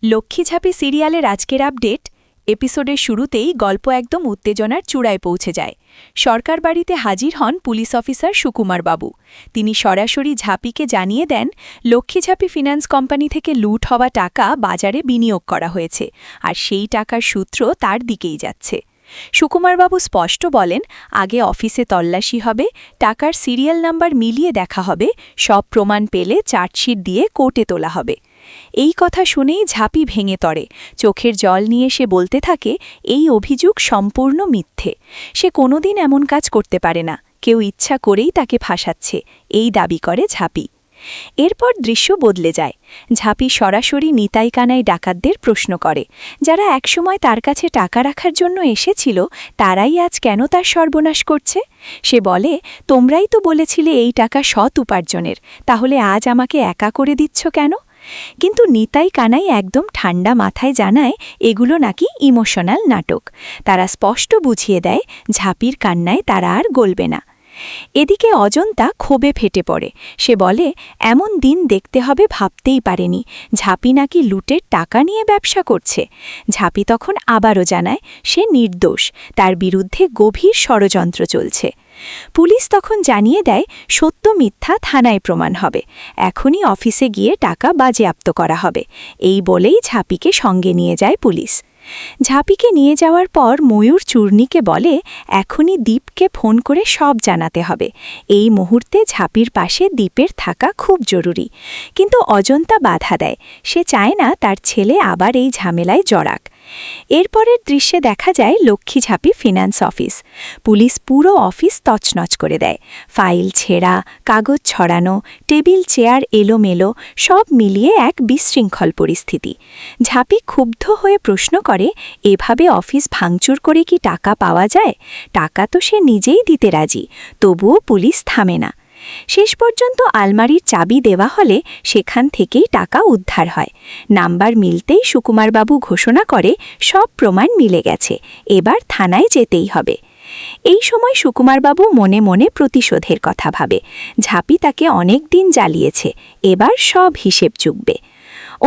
লক্ষ্মীঝাঁপি সিরিয়ালের আজকের আপডেট। এপিসোডের শুরুতেই গল্প একদম উত্তেজনার চূড়ায় পৌঁছে যায়। সরকার বাড়িতে হাজির হন পুলিশ অফিসার সুকুমার বাবু। তিনি সরাসরি ঝাঁপিকে জানিয়ে দেন লক্ষ্মীঝাঁপি ফিন্যান্স কোম্পানি থেকে লুট হওয়া টাকা বাজারে বিনিয়োগ করা হয়েছে, আর সেই টাকার সূত্র তার দিকেই যাচ্ছে। সুকুমারবাবু স্পষ্ট বলেন, আগে অফিসে তল্লাশি হবে, টাকার সিরিয়াল নাম্বার মিলিয়ে দেখা হবে, সব প্রমাণ পেলে চার্জশিট দিয়ে কোর্টে তোলা হবে। এই কথা শুনেই ঝাঁপি ভেঙে তড়ে, চোখের জল নিয়ে সে বলতে থাকে, এই অভিযোগ সম্পূর্ণ মিথ্যে। সে কোনোদিন এমন কাজ করতে পারে না, কেউ ইচ্ছা করেই তাকে ফাঁসাচ্ছে, এই দাবি করে ঝাঁপি। এরপর দৃশ্য বদলে যায়। ঝাঁপি সরাসরি নিতাই কানাই ডাকাতদের প্রশ্ন করে, যারা একসময় তার কাছে টাকা রাখার জন্য এসেছিল, তারাই আজ কেন তার সর্বনাশ করছে। সে বলে, তোমরাই তো বলেছিলে এই টাকা সৎ উপার্জনের, তাহলে আজ আমাকে একা করে দিচ্ছ কেন? কিন্তু নিতাই কানাই একদম ঠান্ডা মাথায় জানায়, এগুলো নাকি ইমোশনাল নাটক। তারা স্পষ্ট বুঝিয়ে দেয়, ঝাঁপির কান্নায় তারা আর গলবে না। এদিকে অজন্তা ক্ষোভে ফেটে পড়ে। সে বলে, এমন দিন দেখতে হবে ভাবতেই পারেনি, ঝাঁপি নাকি লুটের টাকা নিয়ে ব্যবসা করছে। ঝাঁপি তখন আবারও জানায়, সে নির্দোষ, তার বিরুদ্ধে গভীর ষড়যন্ত্র চলছে। পুলিশ তখন জানিয়ে দেয়, সত্য মিথ্যা থানায় প্রমাণ হবে, এখনই অফিসে গিয়ে টাকা বাজেয়াপ্ত করা হবে। এই বলেই ঝাঁপিকে সঙ্গে নিয়ে যায় পুলিশ। ঝাঁপিকে নিয়ে যাওয়ার পর ময়ূর চূর্ণীকে বলে, এখনই দীপকে ফোন করে সব জানাতে হবে। এই মুহূর্তে ঝাঁপির পাশে দীপের থাকা খুব জরুরি। কিন্তু অজন্তা বাধা দেয়, সে চায় না তার ছেলে আবার এই ঝামেলায় জড়াক। এরপরের দৃশ্যে দেখা যায় লক্ষ্মীঝাঁপি ফিন্যান্স অফিস। পুলিশ পুরো অফিস তছনছ করে দেয়। ফাইল ছেঁড়া, কাগজ ছড়ানো, টেবিল চেয়ার এলোমেলো, সব মিলিয়ে এক বিশৃঙ্খল পরিস্থিতি। ঝাঁপি ক্ষুব্ধ হয়ে প্রশ্ন করে, এভাবে অফিস ভাঙচুর করে কি টাকা পাওয়া যায়? টাকা তো সে নিজেই দিতে রাজি, তবুও পুলিশ থামে না। শেষ পর্যন্ত আলমারির চাবি দেওয়া হলে সেখান থেকেই টাকা উদ্ধার হয়। নাম্বার মিলতেই সুকুমারবাবু ঘোষণা করে, সব প্রমাণ মিলে গেছে, এবার থানায় যেতেই হবে। এই সময় সুকুমারবাবু মনে মনে প্রতিশোধের কথা ভাবে। ঝাঁপি তাকে অনেক দিন জ্বালিয়েছে, এবার সব হিসেব চুকবে।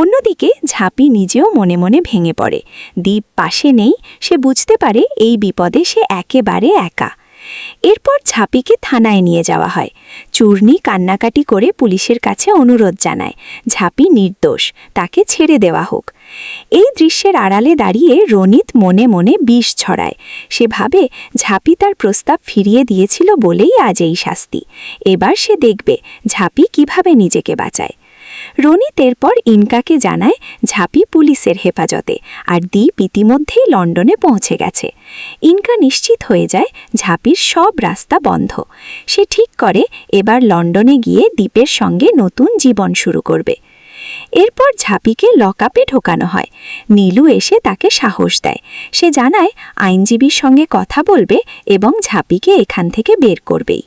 অন্যদিকে ঝাঁপি নিজেও মনে মনে ভেঙে পড়ে। দীপ পাশে নেই, সে বুঝতে পারে এই বিপদে সে একেবারে একা। এরপর ঝাঁপিকে থানায় নিয়ে যাওয়া হয়। চূর্ণী কান্নাকাটি করে পুলিশের কাছে অনুরোধ জানায়, ঝাঁপি নির্দোষ, তাকে ছেড়ে দেওয়া হোক। এই দৃশ্যের আড়ালে দাঁড়িয়ে রনিত মনে মনে বিষ ছড়ায়। সে ভাবে, ঝাঁপি তার প্রস্তাব ফিরিয়ে দিয়েছিল বলেই আজ এই শাস্তি। এবার সে দেখবে ঝাঁপি কিভাবে নিজেকে বাঁচায়। রনিত এরপর ইনকাকে জানায়, ঝাঁপি পুলিশের হেফাজতে, আর দীপ ইতিমধ্যেই লন্ডনে পৌঁছে গেছে। ইনকা নিশ্চিত হয়ে যায় ঝাঁপির সব রাস্তা বন্ধ। সে ঠিক করে এবার লন্ডনে গিয়ে দীপের সঙ্গে নতুন জীবন শুরু করবে। এরপর ঝাঁপিকে লকআপে ঢোকানো হয়। নীলু এসে তাকে সাহস দেয়। সে জানায় আইনজীবীর সঙ্গে কথা বলবে এবং ঝাঁপিকে এখান থেকে বের করবেই।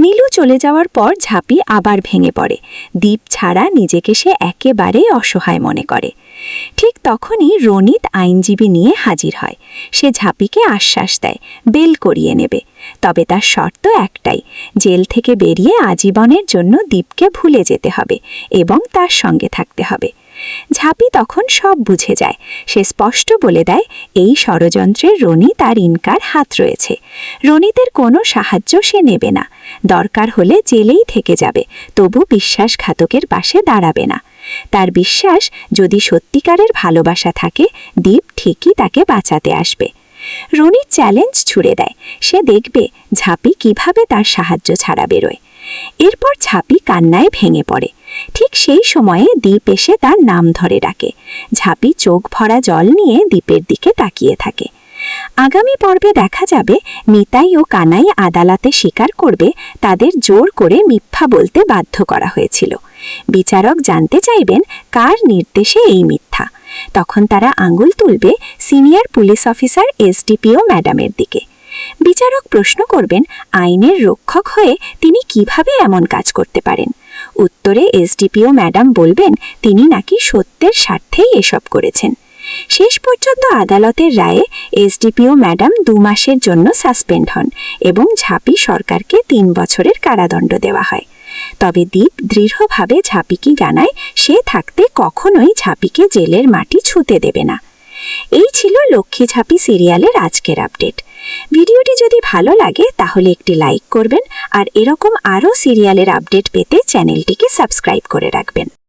নীলু চলে যাওয়ার পর ঝাঁপি আবার ভেঙে পড়ে। দীপ ছাড়া নিজেকে সে একেবারে অসহায় মনে করে। ঠিক তখনই রনিত আইনজীবী নিয়ে হাজির হয়। সে ঝাঁপিকে আশ্বাস দেয়, বেল করিয়ে নেবে, তবে তার শর্ত একটাই, জেল থেকে বেরিয়ে আজীবনের জন্য দীপকে ভুলে যেতে হবে এবং তার সঙ্গে থাকতে হবে। ঝাঁপি তখন সব বুঝে যায়। সে স্পষ্ট বলে দেয়, এই ষড়যন্ত্রে রনিত আর ইনকার হাত রয়েছে। রনিতের কোনো সাহায্য সে নেবে না, দরকার হলে জেলেই থেকে যাবে, তবু বিশ্বাসঘাতকের পাশে দাঁড়াবে না। তার বিশ্বাস, যদি সত্যিকারের ভালোবাসা থাকে, দীপ ঠিকই তাকে বাঁচাতে আসবে। রনিত চ্যালেঞ্জ ছুড়ে দেয়, সে দেখবে ঝাঁপি কিভাবে তার সাহায্য ছাড়া বেরোয়। এরপর ঝাঁপি কান্নায় ভেঙে পড়ে। ঠিক সেই সময়ে দীপ এসে তার নাম ধরে ডাকে। ঝাঁপি চোখ ভরা জল নিয়ে দীপের দিকে তাকিয়ে থাকে। আগামী পর্বে দেখা যাবে নিতাই ও কানাই আদালতে স্বীকার করবে তাদের জোর করে মিথ্যা বলতে বাধ্য করা হয়েছিল। বিচারক জানতে চাইবেন কার নির্দেশে এই মিথ্যা। তখন তারা আঙুল তুলবে সিনিয়র পুলিশ অফিসার এসডিপিও ম্যাডামের দিকে। বিচারক প্রশ্ন করবেন, আইনের রক্ষক হয়ে তিনি কিভাবে এমন কাজ করতে পারেন। উত্তরে এসডিপিও ম্যাডাম বলবেন, তিনি নাকি সত্যের স্বার্থেই এসব করেছেন। শেষ পর্যন্ত আদালতের রায়ে এসডিপিও ম্যাডাম 2 মাসের জন্য সাসপেন্ড হন এবং ঝাঁপি সরকারকে 3 বছরের কারাদণ্ড দেওয়া হয়। তবে দীপ দৃঢ়ভাবে ঝাঁপিকে জানায় সে থাকতে কখনোই ঝাঁপিকে জেলের মাটি ছুঁতে দেবে না। এই ছিল লক্ষ্মী ঝাঁপি সিরিয়ালের আজকের আপডেট। ভিডিওটি যদি ভালো লাগে তাহলে একটি লাইক করবেন আর এরকম আরও সিরিয়ালের আপডেট পেতে চ্যানেলটিকে সাবস্ক্রাইব করে রাখবেন।